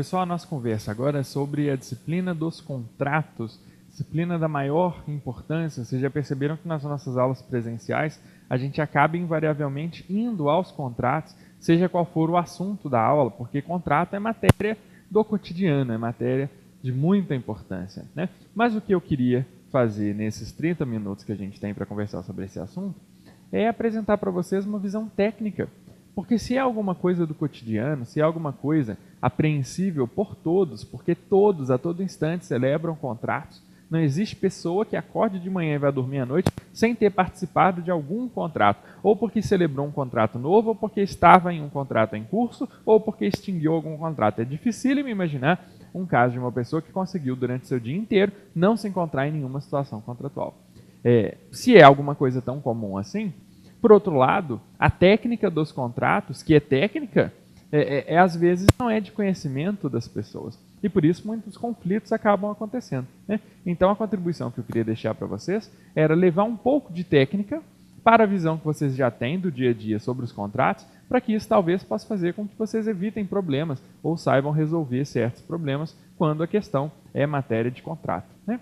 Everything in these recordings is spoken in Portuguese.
Pessoal, a nossa conversa agora é sobre a disciplina dos contratos, disciplina da maior importância. Vocês já perceberam que nas nossas aulas presenciais a gente acaba invariavelmente indo aos contratos, seja qual for o assunto da aula, porque contrato é matéria do cotidiano, é matéria de muita importância, né? Mas o que eu queria fazer nesses 30 minutos que a gente tem para conversar sobre esse assunto é apresentar para vocês uma visão técnica. Porque se é alguma coisa do cotidiano, se é alguma coisa apreensível por todos, porque todos a todo instante celebram contratos, não existe pessoa que acorde de manhã e vá dormir à noite sem ter participado de algum contrato, ou porque celebrou um contrato novo, ou porque estava em um contrato em curso, ou porque extinguiu algum contrato. É dificílimo imaginar um caso de uma pessoa que conseguiu durante seu dia inteiro não se encontrar em nenhuma situação contratual. Se é alguma coisa tão comum assim, por outro lado, a técnica dos contratos, que é técnica, às vezes não é de conhecimento das pessoas. E por isso muitos conflitos acabam acontecendo, né? Então a contribuição que eu queria deixar para vocês era levar um pouco de técnica para a visão que vocês já têm do dia a dia sobre os contratos, para que isso talvez possa fazer com que vocês evitem problemas ou saibam resolver certos problemas quando a questão é matéria de contrato, né?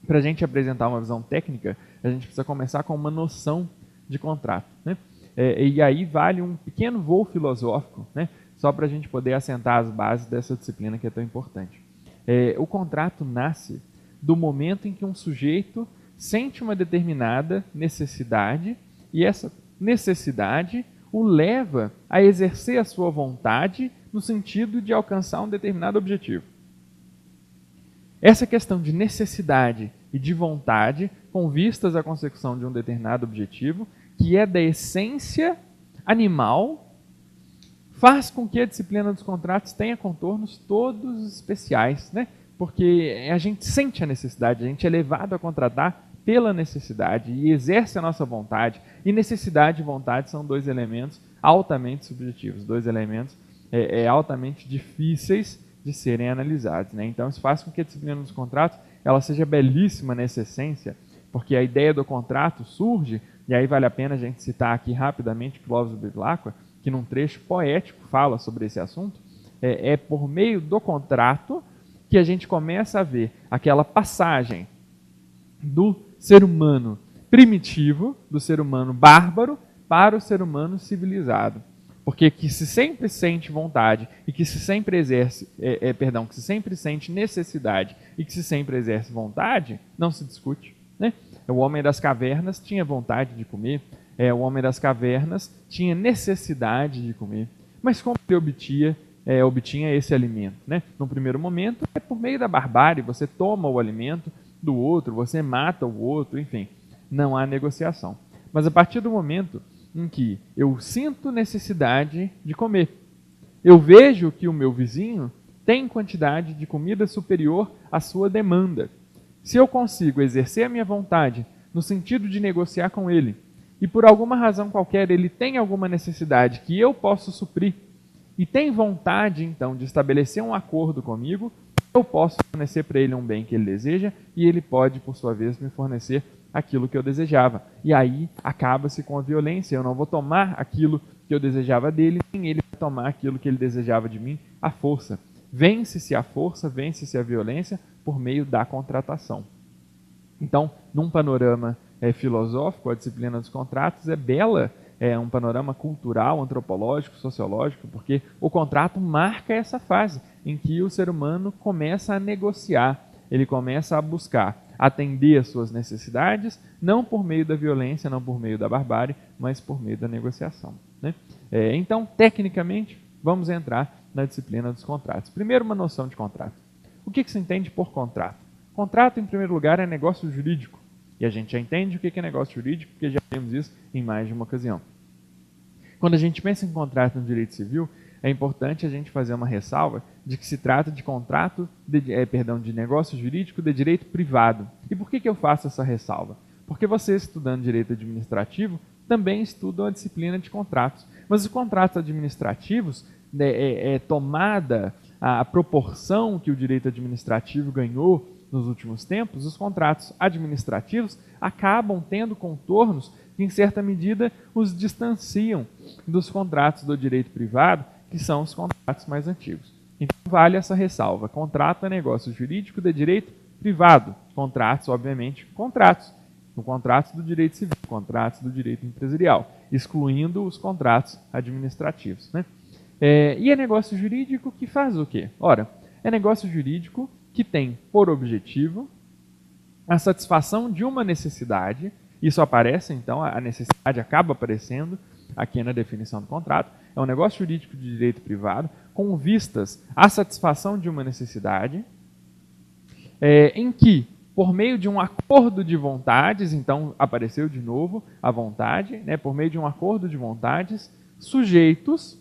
Para a gente apresentar uma visão técnica, a gente precisa começar com uma noção de contrato, né? E aí vale um pequeno voo filosófico, né? Só para a gente poder assentar as bases dessa disciplina que é tão importante. O contrato nasce do momento em que um sujeito sente uma determinada necessidade e essa necessidade o leva a exercer a sua vontade no sentido de alcançar um determinado objetivo. Essa questão de necessidade e de vontade, com vistas à consecução de um determinado objetivo, que é da essência animal, faz com que a disciplina dos contratos tenha contornos todos especiais, né? Porque a gente sente a necessidade, a gente é levado a contratar pela necessidade e exerce a nossa vontade. E necessidade e vontade são dois elementos altamente subjetivos, dois elementos altamente difíceis de serem analisados, né? Então isso faz com que a disciplina dos contratos ela seja belíssima nessa essência, porque a ideia do contrato surge, e aí vale a pena a gente citar aqui rapidamente Clovis Bevilacqua, que num trecho poético fala sobre esse assunto. É por meio do contrato que a gente começa a ver aquela passagem do ser humano primitivo, do ser humano bárbaro, para o ser humano civilizado. Porque que se sempre sente vontade e que se sempre exerce, que se sempre sente necessidade e que se sempre exerce vontade, não se discute, né? O homem das cavernas tinha vontade de comer, o homem das cavernas tinha necessidade de comer. Mas como ele obtinha esse alimento, né? No primeiro momento, é por meio da barbárie, você toma o alimento do outro, você mata o outro, enfim, não há negociação. Mas a partir do momento em que eu sinto necessidade de comer, eu vejo que o meu vizinho tem quantidade de comida superior à sua demanda. Se eu consigo exercer a minha vontade no sentido de negociar com ele, e por alguma razão qualquer ele tem alguma necessidade que eu posso suprir, e tem vontade então de estabelecer um acordo comigo, eu posso fornecer para ele um bem que ele deseja, e ele pode, por sua vez, me fornecer aquilo que eu desejava. E aí acaba-se com a violência. Eu não vou tomar aquilo que eu desejava dele, nem ele vai tomar aquilo que ele desejava de mim, à força. Vence-se a força, vence-se a violência por meio da contratação. Então, num panorama filosófico, a disciplina dos contratos é bela, é um panorama cultural, antropológico, sociológico, porque o contrato marca essa fase em que o ser humano começa a negociar, ele começa a buscar atender às suas necessidades, não por meio da violência, não por meio da barbárie, mas por meio da negociação, né? Então, tecnicamente, vamos entrar na disciplina dos contratos. Primeiro, uma noção de contrato. O que se entende por contrato? Contrato, em primeiro lugar, é negócio jurídico. E a gente já entende o que é negócio jurídico, porque já vimos isso em mais de uma ocasião. Quando a gente pensa em contrato no direito civil, é importante a gente fazer uma ressalva de que se trata de contrato, de negócio jurídico de direito privado. E por que eu faço essa ressalva? Porque vocês, estudando direito administrativo, também estudam a disciplina de contratos. Mas os contratos administrativos, tomada a proporção que o direito administrativo ganhou nos últimos tempos, os contratos administrativos acabam tendo contornos que, em certa medida, os distanciam dos contratos do direito privado, que são os contratos mais antigos. Então vale essa ressalva. Contrato é negócio jurídico de direito privado. Contratos, obviamente, contratos. No contratos do direito civil, contratos do direito empresarial, excluindo os contratos administrativos, né? E é negócio jurídico que faz o quê? Ora, é negócio jurídico que tem por objetivo a satisfação de uma necessidade. Isso aparece, então, a necessidade acaba aparecendo aqui na definição do contrato. É um negócio jurídico de direito privado com vistas à satisfação de uma necessidade, em que, por meio de um acordo de vontades, então apareceu de novo a vontade, né, por meio de um acordo de vontades, sujeitos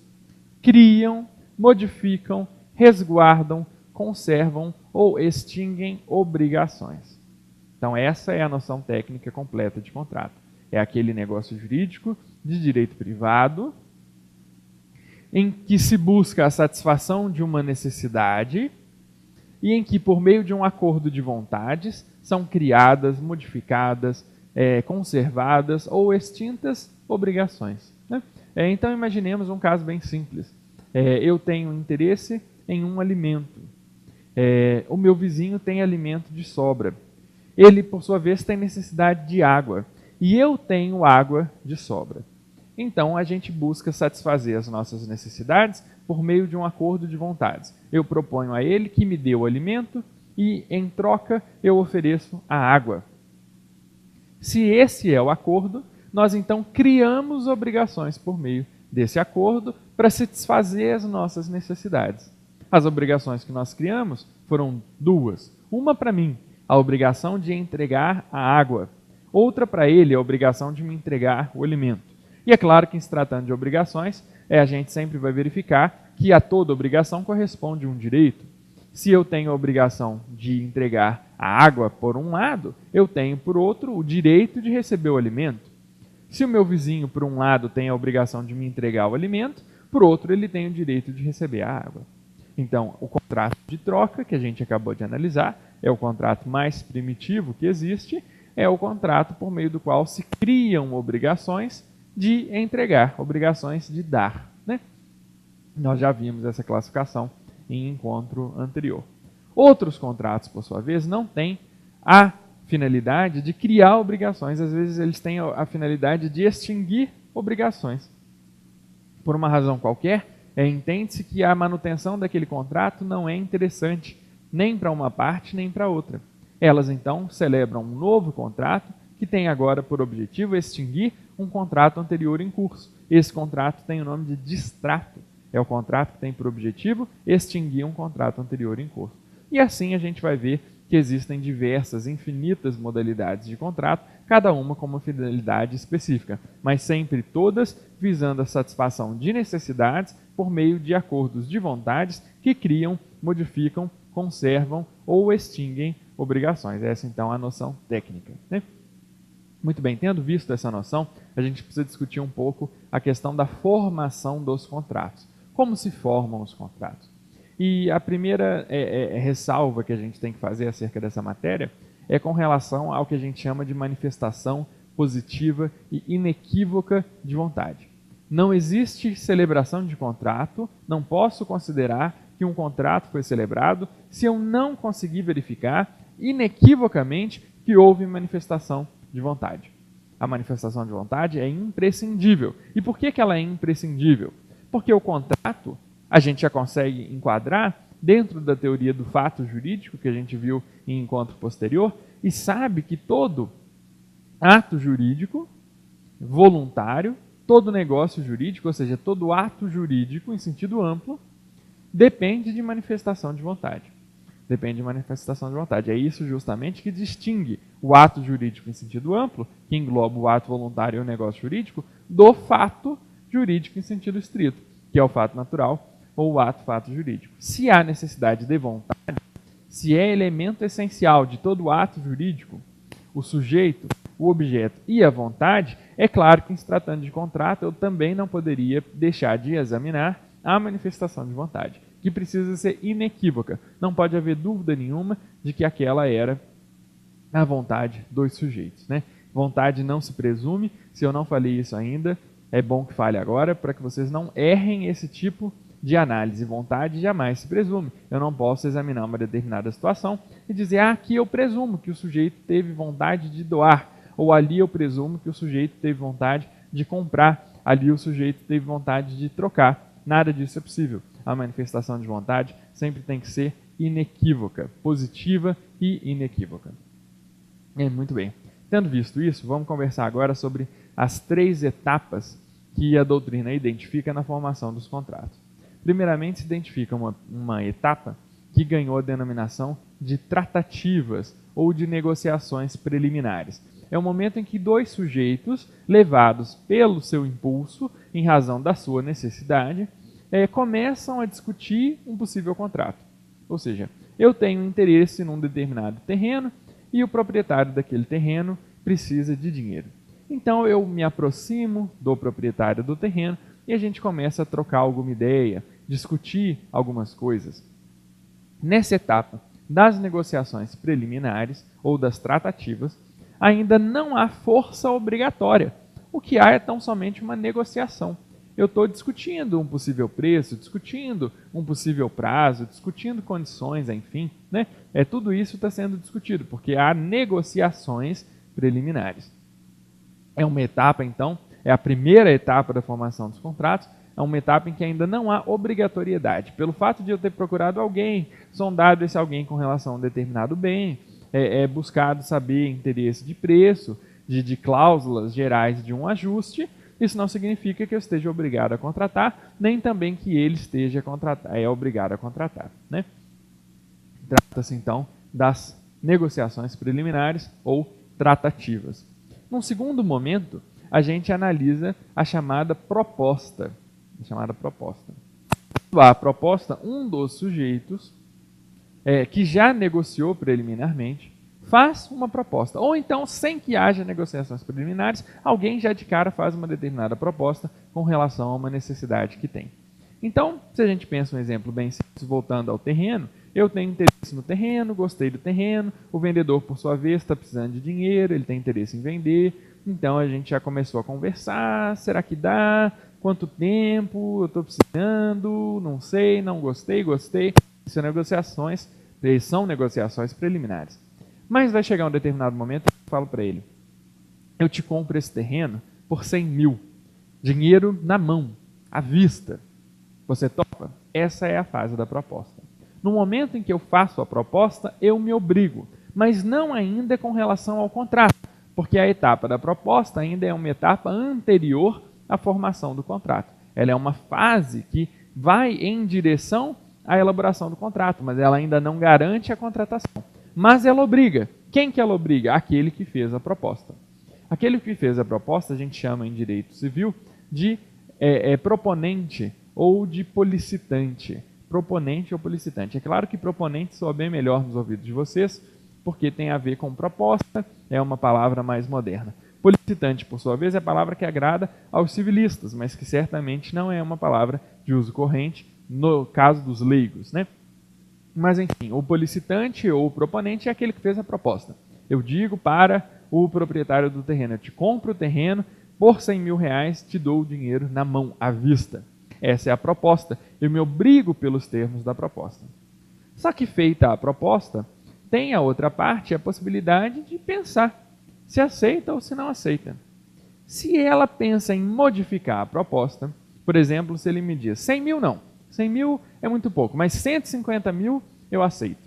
criam, modificam, resguardam, conservam ou extinguem obrigações. Então essa é a noção técnica completa de contrato. É aquele negócio jurídico de direito privado em que se busca a satisfação de uma necessidade e em que, por meio de um acordo de vontades, são criadas, modificadas, conservadas ou extintas obrigações, né? Então, imaginemos um caso bem simples. Eu tenho interesse em um alimento. O meu vizinho tem alimento de sobra. Ele, por sua vez, tem necessidade de água. E eu tenho água de sobra. Então, a gente busca satisfazer as nossas necessidades por meio de um acordo de vontades. Eu proponho a ele que me dê o alimento e, em troca, eu ofereço a água. Se esse é o acordo, nós então criamos obrigações por meio desse acordo para satisfazer as nossas necessidades. As obrigações que nós criamos foram duas. Uma para mim, a obrigação de entregar a água. Outra para ele, a obrigação de me entregar o alimento. E é claro que, em se tratando de obrigações, a gente sempre vai verificar que a toda obrigação corresponde um direito. Se eu tenho a obrigação de entregar a água por um lado, eu tenho, por outro, o direito de receber o alimento. Se o meu vizinho, por um lado, tem a obrigação de me entregar o alimento, por outro, ele tem o direito de receber a água. Então, o contrato de troca, que a gente acabou de analisar, é o contrato mais primitivo que existe, é o contrato por meio do qual se criam obrigações de entregar, obrigações de dar, né? Nós já vimos essa classificação em encontro anterior. Outros contratos, por sua vez, não têm a finalidade de criar obrigações. Às vezes eles têm a finalidade de extinguir obrigações. Por uma razão qualquer, entende-se que a manutenção daquele contrato não é interessante, nem para uma parte, nem para outra. Elas, então, celebram um novo contrato que tem agora por objetivo extinguir um contrato anterior em curso. Esse contrato tem o nome de distrato. É o contrato que tem por objetivo extinguir um contrato anterior em curso. E assim a gente vai ver que existem diversas, infinitas modalidades de contrato, cada uma com uma finalidade específica, mas sempre todas visando a satisfação de necessidades por meio de acordos de vontades que criam, modificam, conservam ou extinguem obrigações. Essa, então, é a noção técnica, né? Muito bem, tendo visto essa noção, a gente precisa discutir um pouco a questão da formação dos contratos. Como se formam os contratos? E a primeira ressalva que a gente tem que fazer acerca dessa matéria é com relação ao que a gente chama de manifestação positiva e inequívoca de vontade. Não existe celebração de contrato, não posso considerar que um contrato foi celebrado se eu não conseguir verificar inequivocamente que houve manifestação de vontade. A manifestação de vontade é imprescindível. E por que ela é imprescindível? Porque o contrato a gente já consegue enquadrar dentro da teoria do fato jurídico que a gente viu em encontro posterior e sabe que todo ato jurídico voluntário, todo negócio jurídico, ou seja, todo ato jurídico em sentido amplo, depende de manifestação de vontade. Depende de manifestação de vontade. É isso justamente que distingue o ato jurídico em sentido amplo, que engloba o ato voluntário e o negócio jurídico, do fato jurídico em sentido estrito, que é o fato natural ou o ato-fato jurídico. Se há necessidade de vontade, se é elemento essencial de todo ato jurídico, o sujeito, o objeto e a vontade, é claro que, em se tratando de contrato, eu também não poderia deixar de examinar a manifestação de vontade, que precisa ser inequívoca. Não pode haver dúvida nenhuma de que aquela era a vontade dos sujeitos, né? Vontade não se presume. Se eu não falei isso ainda, é bom que fale agora, para que vocês não errem esse tipo de análise e vontade jamais se presume. Eu não posso examinar uma determinada situação e dizer, aqui eu presumo que o sujeito teve vontade de doar, ou ali eu presumo que o sujeito teve vontade de comprar, ali o sujeito teve vontade de trocar. Nada disso é possível. A manifestação de vontade sempre tem que ser inequívoca, positiva e inequívoca. Muito bem. Tendo visto isso, vamos conversar agora sobre as 3 etapas que a doutrina identifica na formação dos contratos. Primeiramente, se identifica uma etapa que ganhou a denominação de tratativas ou de negociações preliminares. É o momento em que 2 sujeitos, levados pelo seu impulso, em razão da sua necessidade, começam a discutir um possível contrato. Ou seja, eu tenho interesse num determinado terreno e o proprietário daquele terreno precisa de dinheiro. Então eu me aproximo do proprietário do terreno e a gente começa a trocar alguma ideia, discutir algumas coisas. Nessa etapa das negociações preliminares ou das tratativas, ainda não há força obrigatória. O que há é tão somente uma negociação. Eu estou discutindo um possível preço, discutindo um possível prazo, discutindo condições, enfim. Tudo isso está sendo discutido, porque há negociações preliminares. É uma etapa, então, é a primeira etapa da formação dos contratos, é uma etapa em que ainda não há obrigatoriedade. Pelo fato de eu ter procurado alguém, sondado esse alguém com relação a um determinado bem, buscado saber interesse de preço, de cláusulas gerais de um ajuste, isso não significa que eu esteja obrigado a contratar, nem também que ele esteja obrigado a contratar. Trata-se, então, das negociações preliminares ou tratativas. Num segundo momento, a gente analisa a chamada proposta. A proposta, um dos sujeitos que já negociou preliminarmente, faz uma proposta. Ou então, sem que haja negociações preliminares, alguém já de cara faz uma determinada proposta com relação a uma necessidade que tem. Então, se a gente pensa um exemplo bem simples, voltando ao terreno, eu tenho interesse no terreno, gostei do terreno, o vendedor, por sua vez, está precisando de dinheiro, ele tem interesse em vender, então a gente já começou a conversar, será que dá? Quanto tempo? Eu estou precisando, não sei, não gostei, gostei. São negociações preliminares. Mas vai chegar um determinado momento, eu falo para ele, eu te compro esse terreno por 100 mil, dinheiro na mão, à vista. Você topa? Essa é a fase da proposta. No momento em que eu faço a proposta, eu me obrigo, mas não ainda com relação ao contrato, porque a etapa da proposta ainda é uma etapa anterior à formação do contrato. Ela é uma fase que vai em direção à elaboração do contrato, mas ela ainda não garante a contratação. Mas ela obriga. Quem que ela obriga? Aquele que fez a proposta. Aquele que fez a proposta a gente chama em direito civil de proponente ou de policitante. Proponente ou policitante. É claro que proponente soa bem melhor nos ouvidos de vocês, porque tem a ver com proposta, é uma palavra mais moderna. Policitante, por sua vez, é a palavra que agrada aos civilistas, mas que certamente não é uma palavra de uso corrente no caso dos leigos, Mas, enfim, o policitante ou o proponente é aquele que fez a proposta. Eu digo para o proprietário do terreno, eu te compro o terreno, por 100 mil reais te dou o dinheiro na mão, à vista. Essa é a proposta. Eu me obrigo pelos termos da proposta. Só que feita a proposta, tem a outra parte a possibilidade de pensar se aceita ou se não aceita. Se ela pensa em modificar a proposta, por exemplo, se ele me diz 100 mil não, 100 mil é muito pouco, mas 150 mil eu aceito.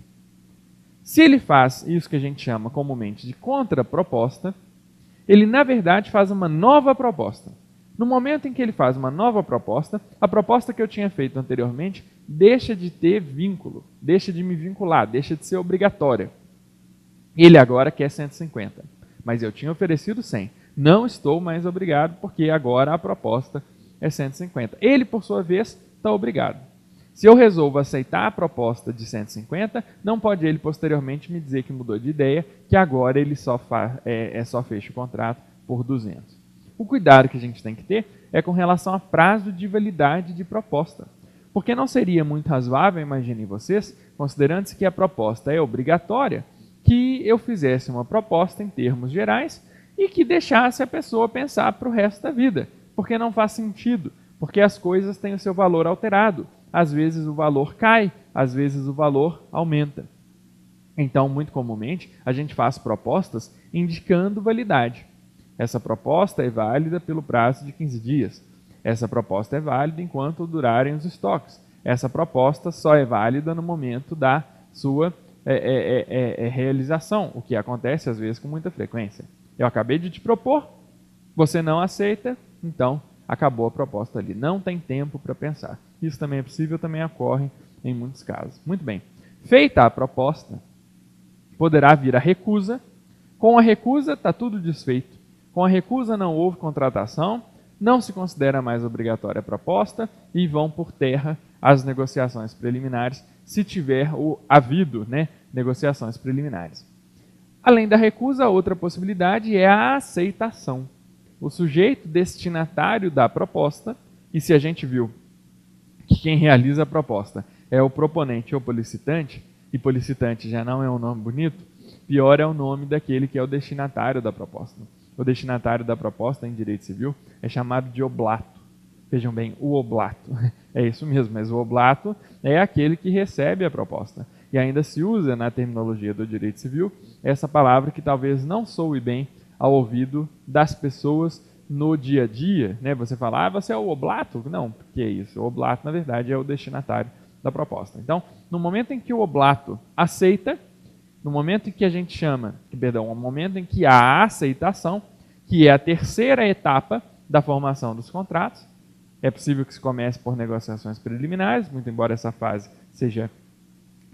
Se ele faz isso que a gente chama comumente de contraproposta, ele na verdade faz uma nova proposta. No momento em que ele faz uma nova proposta, a proposta que eu tinha feito anteriormente deixa de ter vínculo, deixa de me vincular, deixa de ser obrigatória. Ele agora quer 150, mas eu tinha oferecido 100. Não estou mais obrigado porque agora a proposta é 150. Ele, por sua vez, está obrigado. Se eu resolvo aceitar a proposta de 150, não pode ele posteriormente me dizer que mudou de ideia, que agora ele só fecha o contrato por 200. O cuidado que a gente tem que ter é com relação a prazo de validade de proposta. Porque não seria muito razoável, imaginem vocês, considerando-se que a proposta é obrigatória, que eu fizesse uma proposta em termos gerais e que deixasse a pessoa pensar para o resto da vida. Porque não faz sentido, porque as coisas têm o seu valor alterado. às vezes o valor cai, às vezes o valor aumenta. Então, muito comumente, a gente faz propostas indicando validade. Essa proposta é válida pelo prazo de 15 dias. Essa proposta é válida enquanto durarem os estoques. Essa proposta só é válida no momento da sua realização, o que acontece às vezes com muita frequência. Eu acabei de te propor, você não aceita, então acabou a proposta ali. Não tem tempo para pensar. Isso também é possível, também ocorre em muitos casos. Muito bem. Feita a proposta, poderá vir a recusa. Com a recusa, está tudo desfeito. Com a recusa não houve contratação, não se considera mais obrigatória a proposta e vão por terra as negociações preliminares, se tiver havido negociações preliminares. Além da recusa, outra possibilidade é a aceitação. O sujeito destinatário da proposta, e se a gente viu que quem realiza a proposta é o proponente ou policitante, e policitante já não é um nome bonito, pior é o nome daquele que é o destinatário da proposta. O destinatário da proposta em direito civil é chamado de oblato. Vejam bem, o oblato. É isso mesmo, mas o oblato é aquele que recebe a proposta. E ainda se usa na terminologia do direito civil essa palavra que talvez não soe bem ao ouvido das pessoas no dia a dia. Você fala, você é o oblato? Não, que é isso? O oblato, na verdade, é o destinatário da proposta. Então, no momento em que o oblato aceita, no momento em que a gente chama, no momento em que há a aceitação, que é a terceira etapa da formação dos contratos, é possível que se comece por negociações preliminares, muito embora essa fase seja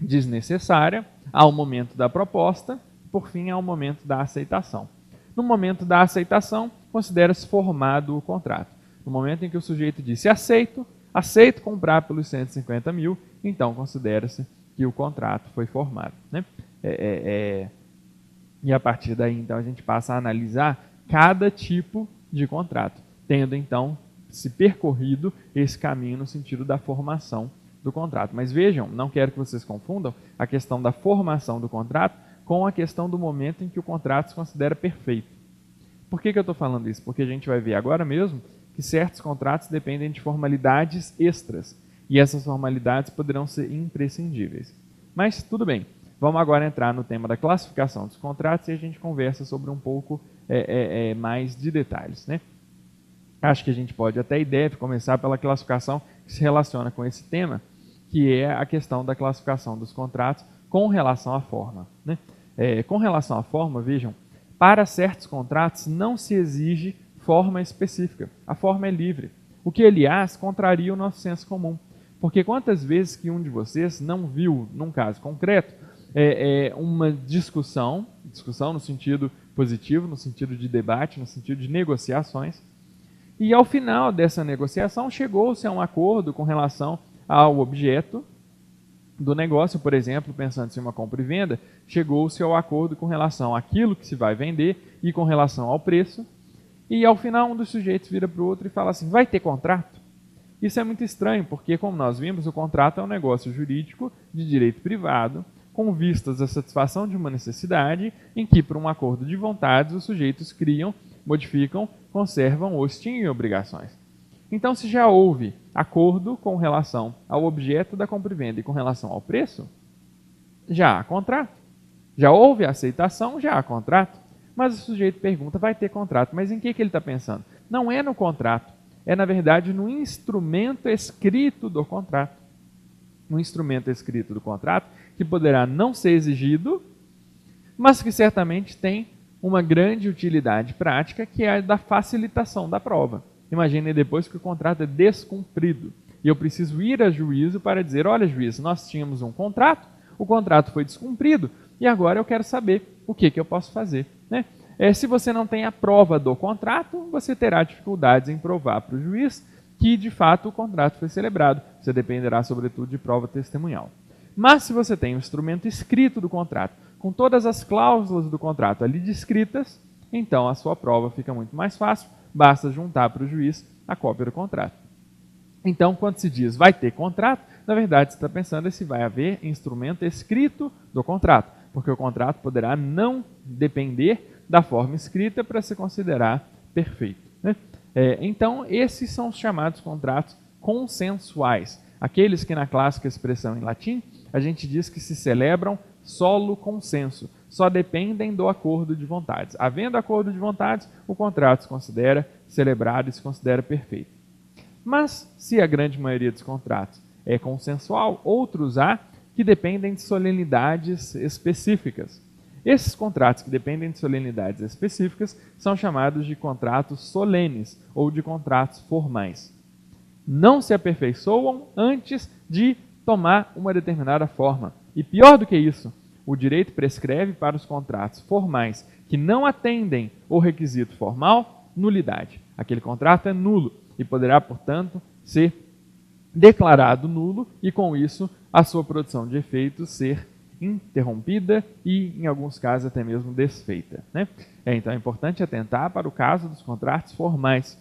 desnecessária, ao momento da proposta, por fim, ao momento da aceitação. No momento da aceitação, considera-se formado o contrato. No momento em que o sujeito disse aceito comprar pelos 150 mil, então considera-se que o contrato foi formado. E a partir daí, então, a gente passa a analisar cada tipo de contrato, tendo, então, se percorrido esse caminho no sentido da formação do contrato. Mas vejam, não quero que vocês confundam a questão da formação do contrato com a questão do momento em que o contrato se considera perfeito. Por que eu estou falando isso? Porque a gente vai ver agora mesmo que certos contratos dependem de formalidades extras, e essas formalidades poderão ser imprescindíveis. Mas tudo bem, vamos agora entrar no tema da classificação dos contratos e a gente conversa sobre um pouco mais de detalhes, Acho que a gente pode até e deve começar pela classificação que se relaciona com esse tema, que é a questão da classificação dos contratos com relação à forma. Com relação à forma, vejam, para certos contratos não se exige forma específica. A forma é livre, o que, aliás, contraria o nosso senso comum. Porque quantas vezes que um de vocês não viu, num caso concreto, uma discussão no sentido positivo, no sentido de debate, no sentido de negociações, e ao final dessa negociação chegou-se a um acordo com relação ao objeto do negócio, por exemplo, pensando-se em uma compra e venda, chegou-se ao acordo com relação àquilo que se vai vender e com relação ao preço, e ao final um dos sujeitos vira para o outro e fala assim, vai ter contrato? Isso é muito estranho, porque como nós vimos, o contrato é um negócio jurídico de direito privado, com vistas à satisfação de uma necessidade em que, por um acordo de vontades, os sujeitos criam, modificam, conservam ou extinguem obrigações. Então, se já houve acordo com relação ao objeto da compra e venda e com relação ao preço, já há contrato. Já houve aceitação, já há contrato. Mas o sujeito pergunta, vai ter contrato, mas em que ele está pensando? Não é no contrato, é na verdade no instrumento escrito do contrato. Um instrumento escrito do contrato que poderá não ser exigido, mas que certamente tem uma grande utilidade prática, que é a da facilitação da prova. Imagine depois que o contrato é descumprido e eu preciso ir a juízo para dizer, olha juiz, nós tínhamos um contrato, o contrato foi descumprido e agora eu quero saber o que eu posso fazer. Se você não tem a prova do contrato, você terá dificuldades em provar para o juiz que de fato o contrato foi celebrado. Você dependerá sobretudo de prova testemunhal. Mas se você tem o instrumento escrito do contrato, com todas as cláusulas do contrato ali descritas, então a sua prova fica muito mais fácil, basta juntar para o juiz a cópia do contrato. Então, quando se diz vai ter contrato, na verdade você está pensando se vai haver instrumento escrito do contrato, porque o contrato poderá não depender da forma escrita para se considerar perfeito. Então, esses são os chamados contratos consensuais. Aqueles que na clássica expressão em latim, a gente diz que se celebram solo consenso, só dependem do acordo de vontades. Havendo acordo de vontades, o contrato se considera celebrado e se considera perfeito. Mas, se a grande maioria dos contratos é consensual, outros há que dependem de solenidades específicas. Esses contratos que dependem de solenidades específicas são chamados de contratos solenes ou de contratos formais. Não se aperfeiçoam antes de tomar uma determinada forma. E pior do que isso, o direito prescreve para os contratos formais que não atendem o requisito formal, nulidade. Aquele contrato é nulo e poderá, portanto, ser declarado nulo e, com isso, a sua produção de efeitos ser interrompida e, em alguns casos, até mesmo desfeita, né? Então, é importante atentar para o caso dos contratos formais.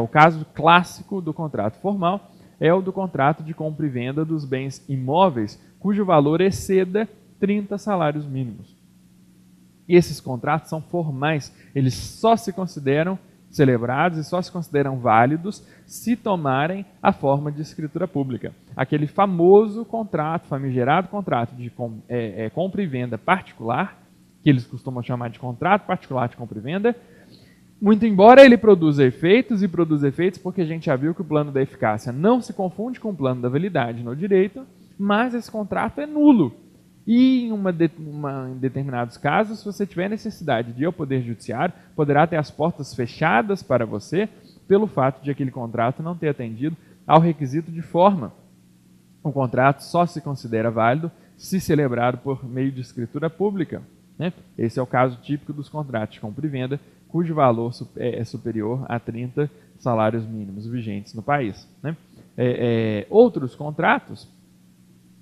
O caso clássico do contrato formal é o do contrato de compra e venda dos bens imóveis cujo valor exceda 30 salários mínimos. E esses contratos são formais, eles só se consideram celebrados e só se consideram válidos se tomarem a forma de escritura pública. Aquele famoso contrato, famigerado contrato de compra e venda particular, que eles costumam chamar de contrato particular de compra e venda, muito embora ele produza efeitos, e produz efeitos porque a gente já viu que o plano da eficácia não se confunde com o plano da validade no direito, mas esse contrato é nulo. E em determinados casos, se você tiver necessidade de ir ao Poder Judiciário, poderá ter as portas fechadas para você pelo fato de aquele contrato não ter atendido ao requisito de forma. O contrato só se considera válido se celebrado por meio de escritura pública, né? Esse é o caso típico dos contratos de compra e venda, cujo valor é superior a 30 salários mínimos vigentes no país, né? Outros contratos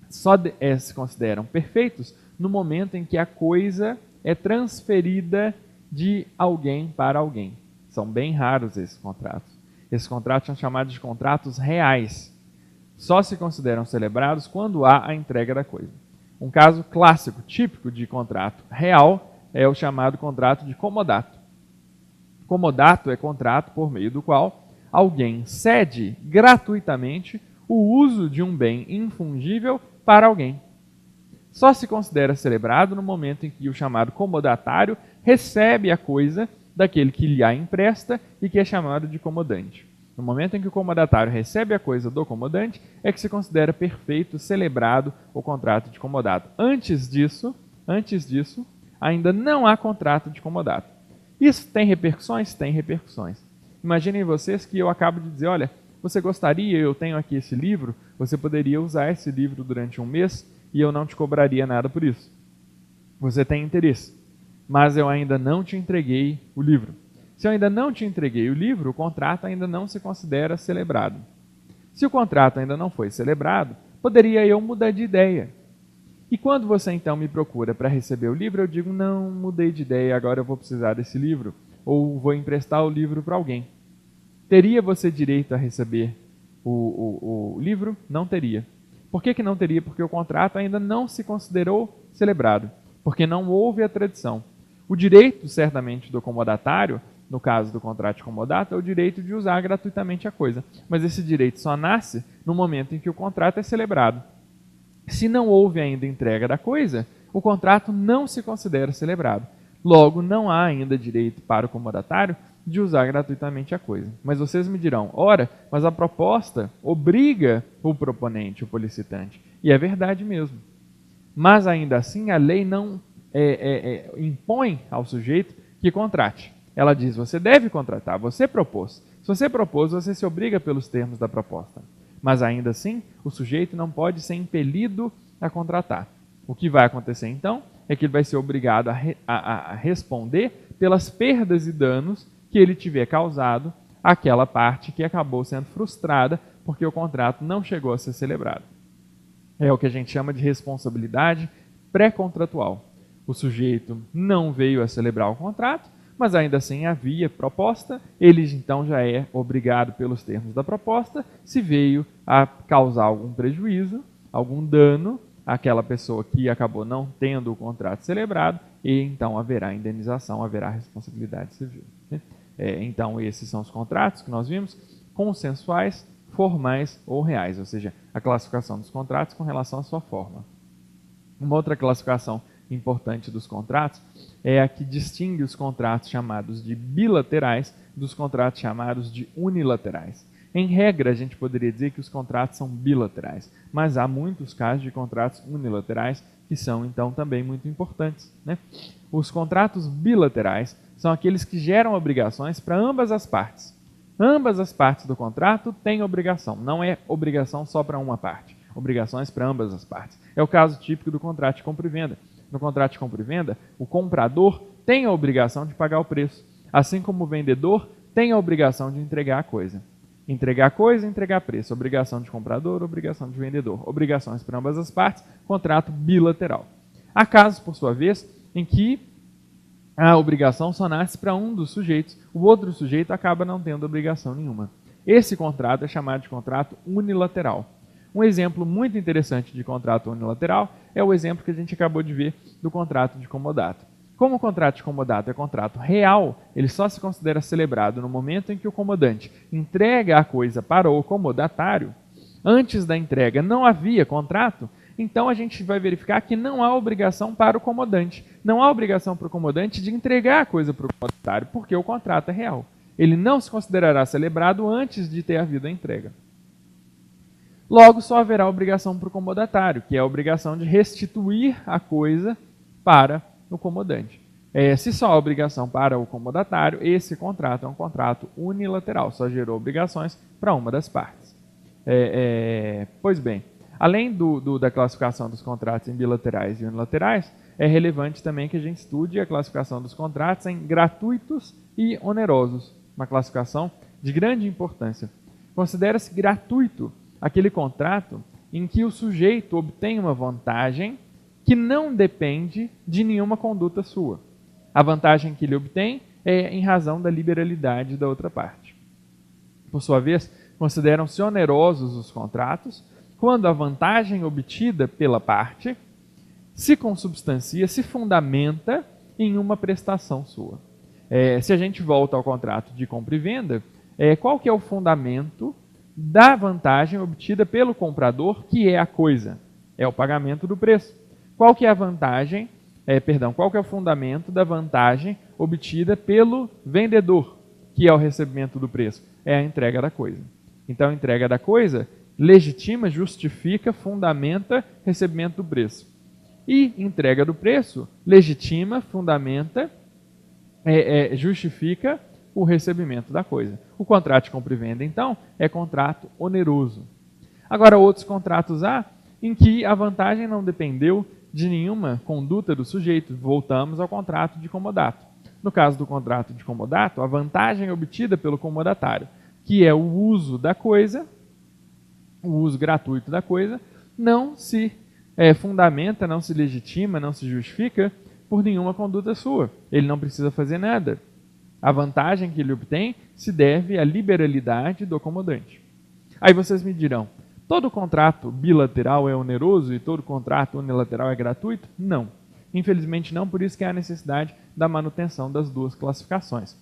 só se consideram perfeitos no momento em que a coisa é transferida de alguém para alguém. São bem raros esses contratos. Esses contratos são chamados de contratos reais. Só se consideram celebrados quando há a entrega da coisa. Um caso clássico, típico de contrato real, é o chamado contrato de comodato. Comodato é contrato por meio do qual alguém cede gratuitamente o uso de um bem infungível para alguém. Só se considera celebrado no momento em que o chamado comodatário recebe a coisa daquele que lhe a empresta e que é chamado de comodante. No momento em que o comodatário recebe a coisa do comodante, é que se considera perfeito, celebrado o contrato de comodato. Antes disso, ainda não há contrato de comodato. Isso tem repercussões? Tem repercussões. Imaginem vocês que eu acabo de dizer, olha, você gostaria, eu tenho aqui esse livro, você poderia usar esse livro durante um mês e eu não te cobraria nada por isso. Você tem interesse, mas eu ainda não te entreguei o livro. Se eu ainda não te entreguei o livro, o contrato ainda não se considera celebrado. Se o contrato ainda não foi celebrado, poderia eu mudar de ideia. E quando você então me procura para receber o livro, eu digo, não, mudei de ideia, agora eu vou precisar desse livro, ou vou emprestar o livro para alguém. Teria você direito a receber o livro? Não teria. Por que não teria? Porque o contrato ainda não se considerou celebrado, porque não houve a tradição. O direito, certamente, do comodatário, no caso do contrato de comodato, é o direito de usar gratuitamente a coisa. Mas esse direito só nasce no momento em que o contrato é celebrado. Se não houve ainda entrega da coisa, o contrato não se considera celebrado. Logo, não há ainda direito para o comodatário de usar gratuitamente a coisa. Mas vocês me dirão, ora, mas a proposta obriga o proponente, o policitante. E é verdade mesmo. Mas ainda assim, a lei não impõe ao sujeito que contrate. Ela diz, você deve contratar, você propôs. Se você propôs, você se obriga pelos termos da proposta. Mas ainda assim, o sujeito não pode ser impelido a contratar. O que vai acontecer então é que ele vai ser obrigado a responder pelas perdas e danos que ele tiver causado àquela parte que acabou sendo frustrada porque o contrato não chegou a ser celebrado. É o que a gente chama de responsabilidade pré-contratual. O sujeito não veio a celebrar o contrato, mas ainda assim havia proposta, ele então já é obrigado pelos termos da proposta, se veio a causar algum prejuízo, algum dano àquela pessoa que acabou não tendo o contrato celebrado, e então haverá indenização, haverá responsabilidade civil. Então esses são os contratos que nós vimos, consensuais, formais ou reais, ou seja, a classificação dos contratos com relação à sua forma. Uma outra classificação importante dos contratos é a que distingue os contratos chamados de bilaterais dos contratos chamados de unilaterais. Em regra, a gente poderia dizer que os contratos são bilaterais, mas há muitos casos de contratos unilaterais que são, então, também muito importantes, né? Os contratos bilaterais são aqueles que geram obrigações para ambas as partes. Ambas as partes do contrato têm obrigação, não é obrigação só para uma parte, obrigações para ambas as partes. É o caso típico do contrato de compra e venda. No contrato de compra e venda, o comprador tem a obrigação de pagar o preço, assim como o vendedor tem a obrigação de entregar a coisa. Entregar coisa, entregar preço. Obrigação de comprador, obrigação de vendedor. Obrigações para ambas as partes, contrato bilateral. Há casos, por sua vez, em que a obrigação só nasce para um dos sujeitos, o outro sujeito acaba não tendo obrigação nenhuma. Esse contrato é chamado de contrato unilateral. Um exemplo muito interessante de contrato unilateral é o exemplo que a gente acabou de ver do contrato de comodato. Como o contrato de comodato é contrato real, ele só se considera celebrado no momento em que o comodante entrega a coisa para o comodatário. Antes da entrega não havia contrato, então a gente vai verificar que não há obrigação para o comodante. Não há obrigação para o comodante de entregar a coisa para o comodatário, porque o contrato é real. Ele não se considerará celebrado antes de ter havido a entrega. Logo, só haverá obrigação para o comodatário, que é a obrigação de restituir a coisa para o comodante. Se só há obrigação para o comodatário, esse contrato é um contrato unilateral, só gerou obrigações para uma das partes. Pois bem, além da classificação dos contratos em bilaterais e unilaterais, é relevante também que a gente estude a classificação dos contratos em gratuitos e onerosos, uma classificação de grande importância. Considera-se gratuito aquele contrato em que o sujeito obtém uma vantagem que não depende de nenhuma conduta sua. A vantagem que ele obtém é em razão da liberalidade da outra parte. Por sua vez, consideram-se onerosos os contratos quando a vantagem obtida pela parte se consubstancia, se fundamenta em uma prestação sua. Se a gente volta ao contrato de compra e venda, qual que é o fundamento da vantagem obtida pelo comprador, que é a coisa? É o pagamento do preço. Qual que é a vantagem, qual que é o fundamento da vantagem obtida pelo vendedor, que é o recebimento do preço? É a entrega da coisa. Então, a entrega da coisa legitima, justifica, fundamenta recebimento do preço. E entrega do preço legitima, fundamenta, justifica o recebimento da coisa. O contrato de compra e venda, então, é contrato oneroso. Agora, outros contratos há em que a vantagem não dependeu de nenhuma conduta do sujeito. Voltamos ao contrato de comodato. No caso do contrato de comodato, a vantagem obtida pelo comodatário, que é o uso da coisa, o uso gratuito da coisa, não se fundamenta, não se legitima, não se justifica por nenhuma conduta sua. Ele não precisa fazer nada. A vantagem que ele obtém se deve à liberalidade do comodante. Aí vocês me dirão, todo contrato bilateral é oneroso e todo contrato unilateral é gratuito? Não. Infelizmente não, por isso que há a necessidade da manutenção das duas classificações.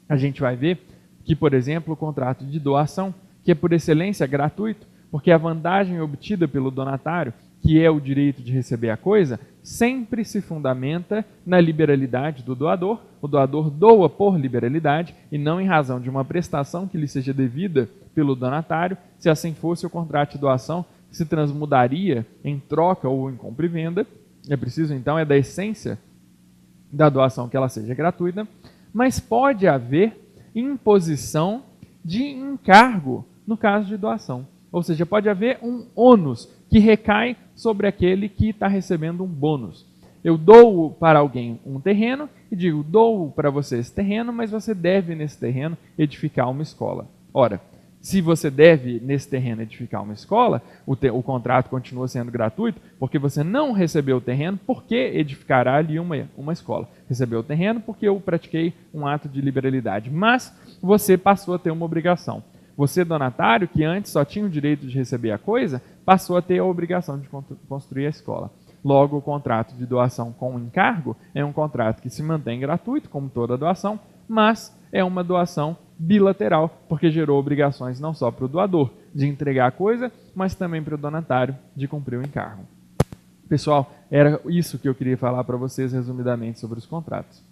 A gente vai ver que, por exemplo, o contrato de doação, que é por excelência gratuito, porque a vantagem obtida pelo donatário, que é o direito de receber a coisa, sempre se fundamenta na liberalidade do doador. O doador doa por liberalidade e não em razão de uma prestação que lhe seja devida pelo donatário. Se assim fosse, o contrato de doação se transmudaria em troca ou em compra e venda. É preciso, então, da essência da doação que ela seja gratuita, mas pode haver imposição de encargo no caso de doação. Ou seja, pode haver um ônus que recai sobre aquele que está recebendo um bônus. Eu dou para alguém um terreno e digo, dou para você esse terreno, mas você deve nesse terreno edificar uma escola. Ora, se você deve nesse terreno edificar uma escola, o contrato continua sendo gratuito, porque você não recebeu o terreno, porque edificará ali uma escola. Recebeu o terreno porque eu pratiquei um ato de liberalidade, mas você passou a ter uma obrigação. Você, donatário, que antes só tinha o direito de receber a coisa, passou a ter a obrigação de construir a escola. Logo, o contrato de doação com encargo é um contrato que se mantém gratuito, como toda doação, mas é uma doação bilateral, porque gerou obrigações não só para o doador de entregar a coisa, mas também para o donatário de cumprir o encargo. Pessoal, era isso que eu queria falar para vocês resumidamente sobre os contratos.